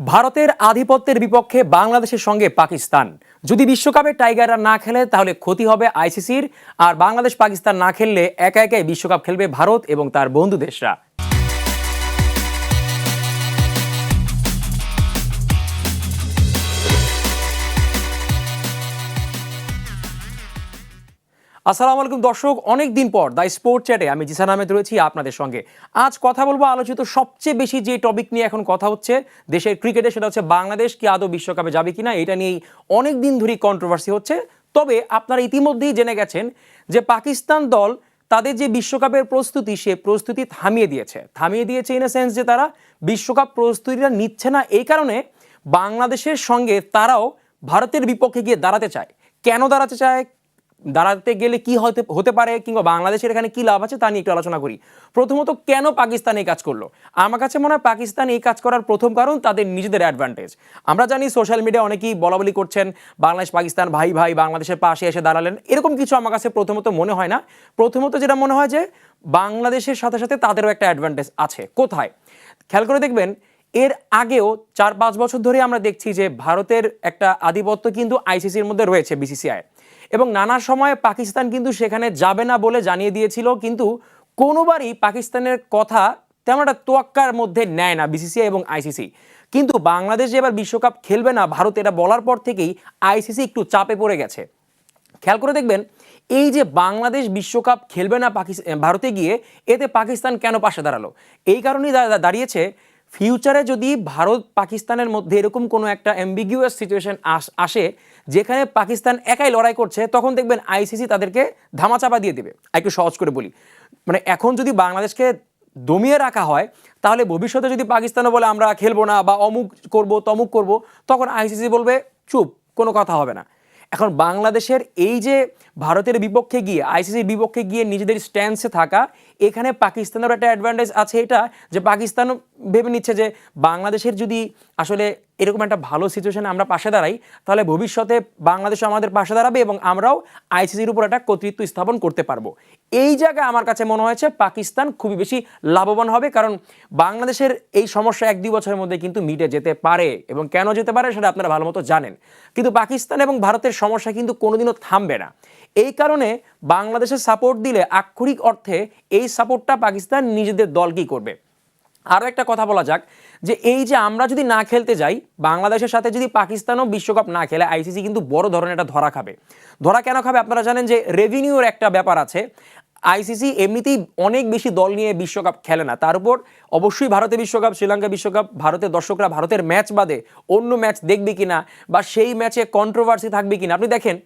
ভারতের আধিপত্যের বিপক্ষে বাংলাদেশের সঙ্গে পাকিস্তান। যদি বিশ্বকাপে টাইগাররা না খেলে তাহলে ক্ষতি হবে আইসিসির, আর বাংলাদেশ পাকিস্তান না খেললে একা একাই বিশ্বকাপ খেলবে ভারত এবং তার বন্ধু দেশরা। আসসালামু আলাইকুম দর্শক, অনেক দিন পর দ্য স্পোর্ট চ্যাটে আমি জিসান আহমেদ রয়েছি আপনাদের সঙ্গে। আজ কথা বলবো আলোচিত সবচেয়ে বেশি যে টপিক নিয়ে এখন কথা হচ্ছে দেশের ক্রিকেটে, সেটা হচ্ছে বাংলাদেশ কি আদৌ বিশ্বকাপে যাবে কিনা। এটা নিয়েই অনেক দিন ধরেই কন্ট্রোভার্সি হচ্ছে। তবে আপনারা ইতিমধ্যেই জেনে গেছেন যে পাকিস্তান দল তাদের যে বিশ্বকাপের প্রস্তুতি, সে প্রস্তুতি থামিয়ে দিয়েছে ইন এ সেন্স যে তারা বিশ্বকাপ প্রস্তুতিটা নিচ্ছে না। এই কারণে বাংলাদেশের সঙ্গে তারাও ভারতের বিপক্ষে গিয়ে দাঁড়াতে চায়। কেন দাঁড়াতে চায়, দাঁড়াতে গেলে কি হতে পারে, কিংবা বাংলাদেশের এখানে কি লাভ আছে তা নিয়ে একটু আলোচনা করি। প্রথমত, কেন পাকিস্তান এই কাজ করলো? আমার কাছে মনে হয় পাকিস্তান এই কাজ করার প্রথম কারণ তাদের নিজেদের অ্যাডভান্টেজ। আমরা জানি সোশ্যাল মিডিয়া অনেকেই বলাবলি করছেন বাংলাদেশ পাকিস্তান ভাই ভাই, বাংলাদেশের পাশে এসে দাঁড়ালেন, এরকম কিছু আমার কাছে প্রথমত মনে হয় না। প্রথমত যেটা মনে হয় যে বাংলাদেশের সাথে সাথে তাদেরও একটা অ্যাডভান্টেজ আছে। কোথায়? খেয়াল করে দেখবেন, এর আগেও 4-5 বছর ধরে আমরা দেখছি যে ভারতের একটা আধিপত্য কিন্তু আইসিসির মধ্যে রয়েছে, বিসিসিআই, এবং নানা সময়ে পাকিস্তান কিন্তু সেখানে যাবে না বলে জানিয়ে দিয়েছিল, কিন্তু কোনোবারই পাকিস্তানের কথা তেমন একটা তোয়াক্কার মধ্যে নেয় না বিসিসিআই এবং আইসিসি। কিন্তু বাংলাদেশ যে এবার বিশ্বকাপ খেলবে না, ভারত এটা বলার পর থেকেই আইসিসি একটু চাপে পড়ে গেছে। খেয়াল করে দেখবেন, এই যে বাংলাদেশ বিশ্বকাপ খেলবে না ভারতে গিয়ে, এতে পাকিস্তান কেন পাশে দাঁড়ালো? এই কারণেই দাঁড়িয়েছে, ফিউচারে যদি ভারত পাকিস্তানের মধ্যে এরকম কোনো একটা অ্যাম্বিগুয়াস সিচুয়েশন আসে যেখানে পাকিস্তান একাই লড়াই করছে, তখন দেখবেন আইসিসি তাদেরকে ধামাচাপা দিয়ে দেবে। একটু সহজ করে বলি, মানে এখন যদি বাংলাদেশকে দমিয়ে রাখা হয়, তাহলে ভবিষ্যতে যদি পাকিস্তানও বলে আমরা খেলবো না বা অমুক করব তমুক করব, তখন আইসিসি বলবে চুপ, কোনো কথা হবে না। এখন বাংলাদেশের এই যে ভারতের বিপক্ষে গিয়ে, আইসিসির বিপক্ষে গিয়ে নিজেদের স্ট্যান্সে থাকা, এখানে পাকিস্তানের একটা অ্যাডভান্টেজ আছে, এটা যে পাকিস্তানও ভেবে নিচ্ছে যে বাংলাদেশের যদি আসলে এরকম একটা ভালো সিচুয়েশনে আমরা পাশে দাঁড়াই, তাহলে ভবিষ্যতে বাংলাদেশও আমাদের পাশে দাঁড়াবে এবং আমরাও আইসিসির উপর একটা কর্তৃত্ব স্থাপন করতে পারবো। এই জায়গায় আমার কাছে মনে হয়েছে পাকিস্তান খুবই বেশি লাভবান হবে, কারণ বাংলাদেশের এই সমস্যা 1-2 বছরের মধ্যে কিন্তু মিটে যেতে পারে, এবং কেন যেতে পারে সেটা আপনারা ভালো মতো জানেন। কিন্তু পাকিস্তান এবং ভারতের সমস্যা কিন্তু কোনোদিনও থামবে না। এই কারণে বাংলাদেশের সাপোর্ট দিলে আক্ষরিক অর্থে এই সাপোর্টটা পাকিস্তান নিজেদের দলকেই করবে। আরও একটা কথা বলা যাক, যে এই যে আমরা যদি না খেলতে যাই, বাংলাদেশের সাথে যদি পাকিস্তানও বিশ্বকাপ না খেলে, আইসিসি কিন্তু বড় ধরনের একটা ধরা খাবে। ধরা কেন খাবে? আপনারা জানেন যে রেভিনিউর একটা ব্যাপার আছে। আইসিসি এমনিতেই অনেক বেশি দল নিয়ে বিশ্বকাপ খেলে না, তার উপর অবশ্যই ভারতে বিশ্বকাপ, শ্রীলঙ্কা বিশ্বকাপ, ভারতের দর্শকরা ভারতের ম্যাচ বাদে অন্য ম্যাচ দেখবে কিনা, বা সেই ম্যাচে কন্ট্রোভার্সি থাকবে কিনা। আপনি দেখেন,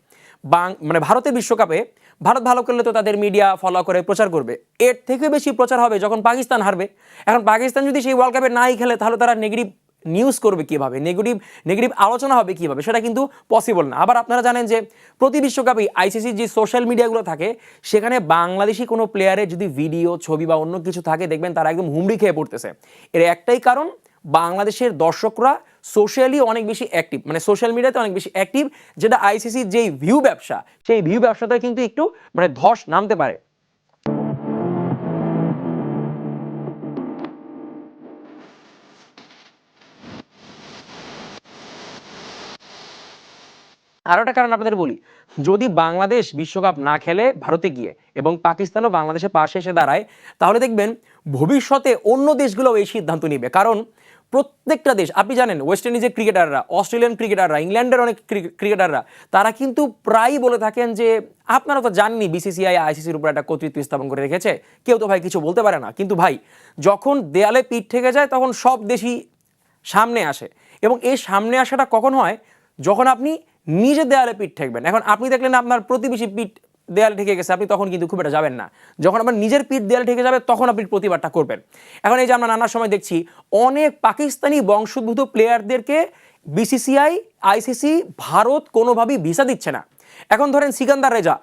মানে ভারতের বিশ্বকাপে ভারত ভালো করলে তো তাদের মিডিয়া ফলো করে প্রচার করবে, এর থেকে বেশি প্রচার হবে যখন পাকিস্তান হারবে। এখন পাকিস্তান যদি সেই ওয়ার্ল্ড কাপে নাই খেলে, তাহলে তারা নেগেটিভ নিউজ করবে কীভাবে, নেগেটিভ আলোচনা হবে কীভাবে, সেটা কিন্তু পসিবল না। আবার আপনারা জানেন যে প্রতি বিশ্বকাপেই আইসিসির যে সোশ্যাল মিডিয়াগুলো থাকে, সেখানে বাংলাদেশি কোনো প্লেয়ারের যদি ভিডিও, ছবি বা অন্য কিছু থাকে, দেখবেন তারা একদম হুমড়ি খেয়ে পড়তেছে। এর একটাই কারণ, বাংলাদেশের দর্শকরা সোশ্যালি অনেক বেশি অ্যাক্টিভ, মানে সোশ্যাল মিডিয়াতে অনেক বেশি অ্যাক্টিভ, যেটা আইসিসির যেই ভিউ ব্যবসা, সেই ভিউ ব্যবসাটা কিন্তু একটু মানে ধস নামতে পারে। আরও একটা কারণ আপনাদের বলি, যদি বাংলাদেশ বিশ্বকাপ না খেলে ভারতে গিয়ে এবং পাকিস্তানও বাংলাদেশের পাশে এসে দাঁড়ায়, তাহলে দেখবেন ভবিষ্যতে অন্য দেশগুলো এই সিদ্ধান্ত নিবে। কারণ প্রত্যেকটা দেশ, আপনি জানেন ওয়েস্ট ইন্ডিজের ক্রিকেটাররা, অস্ট্রেলিয়ান ক্রিকেটাররা, ইংল্যান্ডের অনেক ক্রিকেটাররা, তারা কিন্তু প্রায়ই বলে থাকেন যে আপনারা তো জাননি বিসিসিআই আইসিসির উপর একটা কর্তৃত্ব স্থাপন করে রেখেছে, কেউ তো ভাই কিছু বলতে পারে না। কিন্তু ভাই, যখন দেয়ালে পিঠ থেকে যায়, তখন সব দেশই সামনে আসে, এবং এই সামনে আসাটা কখন হয়? যখন আপনি নিজে দেয়ালে পিঠ ঠেকবেন। এখন আপনি দেখলেন আপনার প্রতিবেশী পিঠ দেয়ালে ঠেকে গেছে, আপনি তখন কিন্তু খুব একটা যাবেন না। যখন আপনার নিজের পিঠ দেয়ালে ঠেকে যাবে, তখন আপনি প্রতিবাদটা করবেন। এখন এই যে আমরা নানা সময় দেখছি অনেক পাকিস্তানি বংশোদ্ভূত প্লেয়ারদেরকে বিসিসিআই, আইসিসি, ভারত কোনোভাবেই ভিসা দিচ্ছে না। এখন ধরেন সিকান্দার রেজা,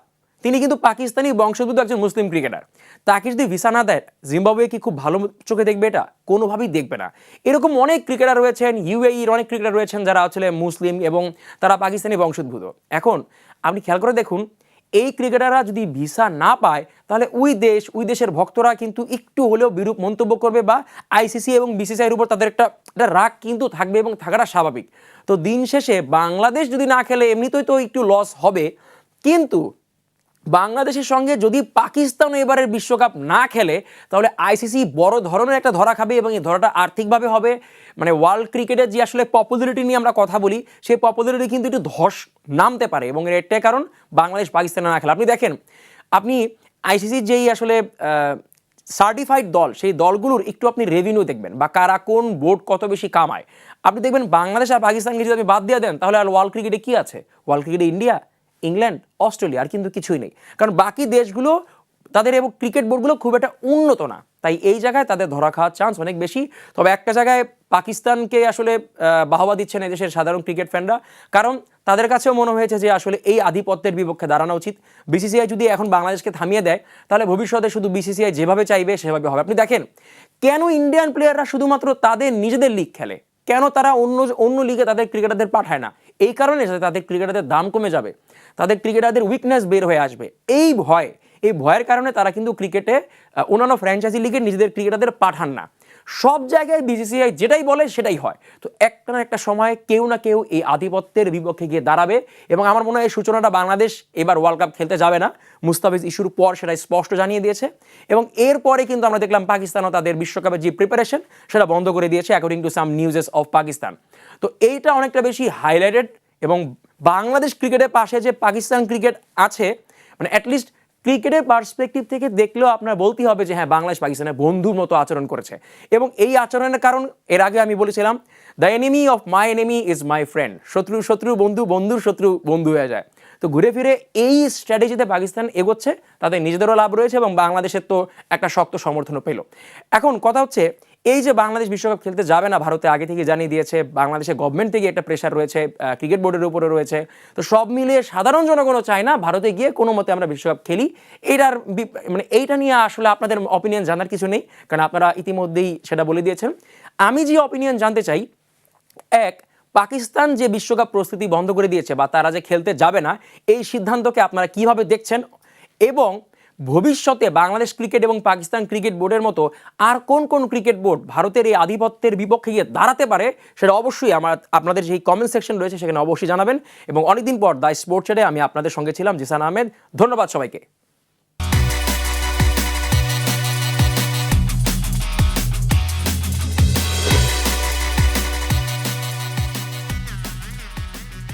তিনি কিন্তু পাকিস্তানি বংশোদ্ভূত একজন মুসলিম ক্রিকেটার, তাকে যদি ভিসা না দেয়, জিম্বাবুয়ে কি খুব ভালো চোখে দেখবে? এটা কোনোভাবেই দেখবে না। এরকম অনেক ক্রিকেটার রয়েছেন, ইউএইর অনেক ক্রিকেটার রয়েছেন যারা আসলে মুসলিম এবং তারা পাকিস্তানি বংশোদ্ভূত। এখন আপনি খেয়াল করে দেখুন, এই ক্রিকেটাররা যদি ভিসা না পায় তাহলে ওই দেশের ভক্তরা কিন্তু একটু হলেও বিরূপ মন্তব্য করবে বা আইসিসি এবং বিসিসিআইয়ের উপর তাদের একটা রাগ কিন্তু থাকবে এবং থাকাটা স্বাভাবিক। তো দিন শেষে বাংলাদেশ যদি না খেলে এমনিতেই তো একটু লস হবে, কিন্তু বাংলাদেশের সঙ্গে যদি পাকিস্তান এবারের বিশ্বকাপ না খেলে তাহলে আইসিসি বড় ধরনের একটা ধরা খাবে এবং এই ধরাটা আর্থিকভাবে হবে। মানে ওয়ার্ল্ড ক্রিকেটের যে আসলে পপুলারিটি নিয়ে আমরা কথা বলি, সেই পপুলারিটি কিন্তু একটু ধস নামতে পারে এবং এর একটাই কারণ বাংলাদেশ পাকিস্তানে না খেলা। আপনি দেখেন, আপনি আইসিসির যেই আসলে সার্টিফাইড দল, সেই দলগুলোর একটু আপনি রেভিনিউ দেখবেন বা কারা কোন বোর্ড কত বেশি কামায়। আপনি দেখবেন বাংলাদেশ আর পাকিস্তানকে যদি আপনি বাদ দিয়ে দেন তাহলে আর ওয়ার্ল্ড ক্রিকেটে কি আছে? ওয়ার্ল্ড ক্রিকেটে ইন্ডিয়া, ইংল্যান্ড, অস্ট্রেলিয়া, আর কিন্তু কিছুই নেই। কারণ বাকি দেশগুলো তাদের এবং ক্রিকেট বোর্ডগুলো খুব একটা উন্নত না, তাই এই জায়গায় তাদের ধরা খাওয়ার চান্স অনেক বেশি। তবে একটা জায়গায় পাকিস্তানকে আসলে বাহবা দিচ্ছেন এদেশের সাধারণ ক্রিকেট ফ্যানরা, কারণ তাদের কাছেও মনে হয়েছে যে আসলে এই আধিপত্যের বিপক্ষে দাঁড়ানো উচিত। বিসিসিআই যদি এখন বাংলাদেশকে থামিয়ে দেয় তাহলে ভবিষ্যতে শুধু বিসিসিআই যেভাবে চাইবে সেভাবে হবে। আপনি দেখেন, কেন ইন্ডিয়ান প্লেয়াররা শুধুমাত্র তাদের নিজেদের লিগ খেলে, কেন তারা অন্য লিগে তাদের ক্রিকেটারদের পাঠায় না? এই কারণে তাদের ক্রিকেটারদের দাম কমে যাবে, তাদের ক্রিকেটারদের উইকনেস বের হয়ে আসবে। এই ভয়ের কারণে তারা কিন্তু ক্রিকেটে অন্যান্য ফ্র্যাঞ্চাইজি লিগে নিজেদের ক্রিকেটারদের পাঠান না। সব জায়গায় বিসিসিআই যেটাই বলে সেটাই হয়। তো একটা না একটা সময় কেউ না কেউ এই আধিপত্যের বিপক্ষে গিয়ে দাঁড়াবে এবং আমার মনে হয় এই সূচনাটা বাংলাদেশ এবার ওয়ার্ল্ড কাপ খেলতে যাবে না, মুস্তাফিজ ইস্যুর পর সেটা স্পষ্ট জানিয়ে দিয়েছে। এবং এরপরে কিন্তু আমরা দেখলাম পাকিস্তানও তাদের বিশ্বকাপের যে প্রিপারেশন সেটা বন্ধ করে দিয়েছে according to some নিউজেস of Pakistan. তো এইটা অনেকটা বেশি হাইলাইটেড এবং বাংলাদেশ ক্রিকেটের পাশে যে পাকিস্তান ক্রিকেট আছে, মানে অ্যাটলিস্ট ক্রিকেটের পার্সপেক্টিভ থেকে দেখলেও আপনার বলতেই হবে যে হ্যাঁ, বাংলাদেশ পাকিস্তানের বন্ধুর মতো আচরণ করেছে। এবং এই আচরণের কারণ এর আগে আমি বলেছিলাম, the enemy of my enemy is my friend. শত্রু বন্ধু, বন্ধুর শত্রু বন্ধু হয়ে যায়। তো ঘুরে ফিরে এই স্ট্র্যাটেজিতে পাকিস্তান এগোচ্ছে, তাদের নিজেদেরও লাভ রয়েছে এবং বাংলাদেশের তো একটা শক্ত সমর্থনও পেল। এখন কথা হচ্ছে, এই যে বাংলাদেশ বিশ্বকাপ খেলতে যাবে না ভারতে আগে থেকে জানিয়ে দিয়েছে, বাংলাদেশের গভর্নমেন্ট থেকে একটা প্রেশার রয়েছে, ক্রিকেট বোর্ডের উপরে রয়েছে। তো সব মিলিয়ে সাধারণ জনগণও চায় না ভারতে গিয়ে কোনো মতে আমরা বিশ্বকাপ খেলি। মানে এইটা নিয়ে আসলে আপনাদের অপিনিয়ন জানার কিছু নেই, কারণ আপনারা ইতিমধ্যেই সেটা বলে দিয়েছেন। আমি যে অপিনিয়ন জানতে চাই, এক, পাকিস্তান যে বিশ্বকাপ প্রস্তুতি বন্ধ করে দিয়েছে বা তারা যে খেলতে যাবে না, এই সিদ্ধান্তকে আপনারা কিভাবে দেখছেন? এবং ভবিষ্যতে বাংলাদেশ ক্রিকেট এবং পাকিস্তান ক্রিকেট বোর্ডের মতো আর কোন কোন ক্রিকেট বোর্ড ভারতের এই আধিপত্যের বিপক্ষে গিয়ে দাঁড়াতে পারে, সেটা অবশ্যই আপনাদের যেই কমেন্ট সেকশন রয়েছে সেখানে অবশ্যই জানাবেন। এবং অনেকদিন পর দ্য স্পোর্টস চ্যাটে আমি আপনাদের সঙ্গে ছিলাম জিসান আহমেদ। ধন্যবাদ সবাইকে।